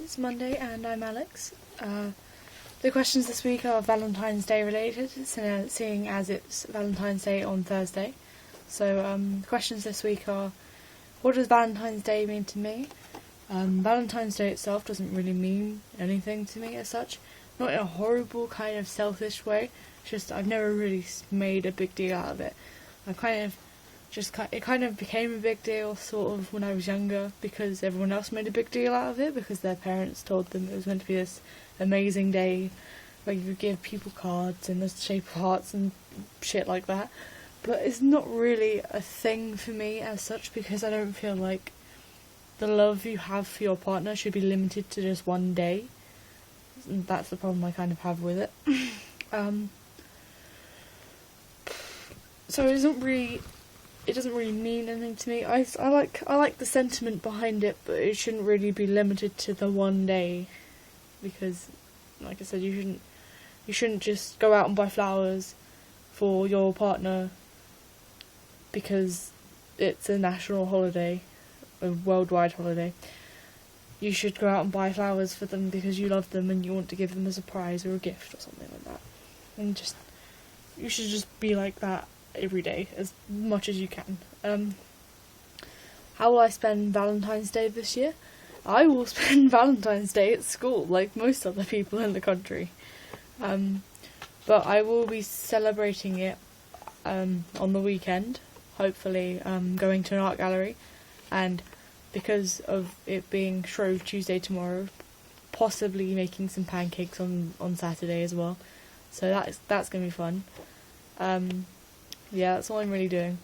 it's Monday and I'm Alex. The questions this week are Valentine's Day related, seeing as it's Valentine's Day on Thursday. So the questions this week are, what does Valentine's Day mean to me? Valentine's Day itself doesn't really mean anything to me as such. Not in a horrible kind of selfish way, it's just I've never really made a big deal out of it. It kind of became a big deal sort of when I was younger because everyone else made a big deal out of it because their parents told them it was meant to be this amazing day where you would give people cards in the shape of hearts and shit like that. But it's not really a thing for me as such because I don't feel like the love you have for your partner should be limited to just one day. And that's the problem I kind of have with it. So it doesn't really mean anything to me. I like the sentiment behind it, but it shouldn't really be limited to the one day, because, like I said, you shouldn't just go out and buy flowers for your partner because it's a national holiday, a worldwide holiday. You should go out and buy flowers for them because you love them and you want to give them a surprise or a gift or something like that. And you should just be like that every day as much as you can. How will I spend Valentine's Day this year? I will spend Valentine's Day at school like most other people in the country, but I will be celebrating it on the weekend, hopefully going to an art gallery, and because of it being Shrove Tuesday tomorrow, possibly making some pancakes on Saturday as well, so that's going to be fun. Yeah, that's all I'm really doing.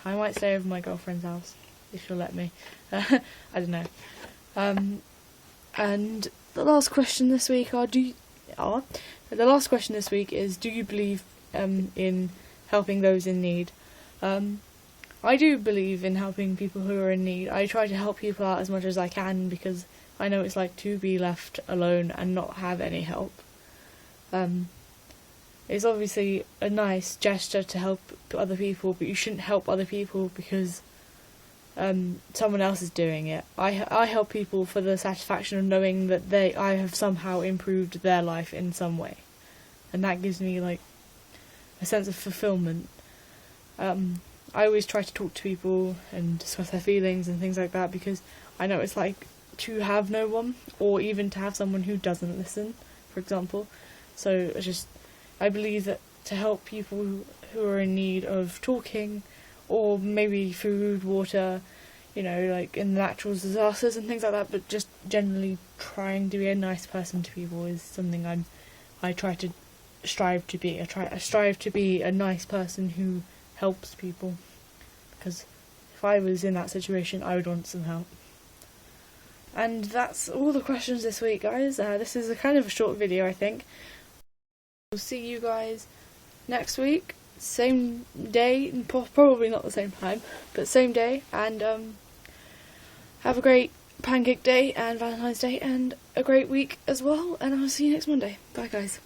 I might stay over my girlfriend's house, if she'll let me. I don't know. And the last question this week is, do you believe in helping those in need? I do believe in helping people who are in need. I try to help people out as much as I can because I know it's like to be left alone and not have any help. It's obviously a nice gesture to help other people, but you shouldn't help other people because someone else is doing it. I help people for the satisfaction of knowing that I have somehow improved their life in some way, and that gives me like a sense of fulfillment. I always try to talk to people and discuss their feelings and things like that because I know it's like to have no one, or even to have someone who doesn't listen, for example. So I believe that to help people who are in need of talking, or maybe food, water, like in natural disasters and things like that, but just generally trying to be a nice person to people is something I try to strive to be. I strive to be a nice person who helps people, because if I was in that situation, I would want some help. And that's all the questions this week, guys. This is a kind of a short video, I think. We'll see you guys next week, same day, probably not the same time, but same day, and have a great Pancake Day and Valentine's Day and a great week as well, and I'll see you next Monday. Bye guys.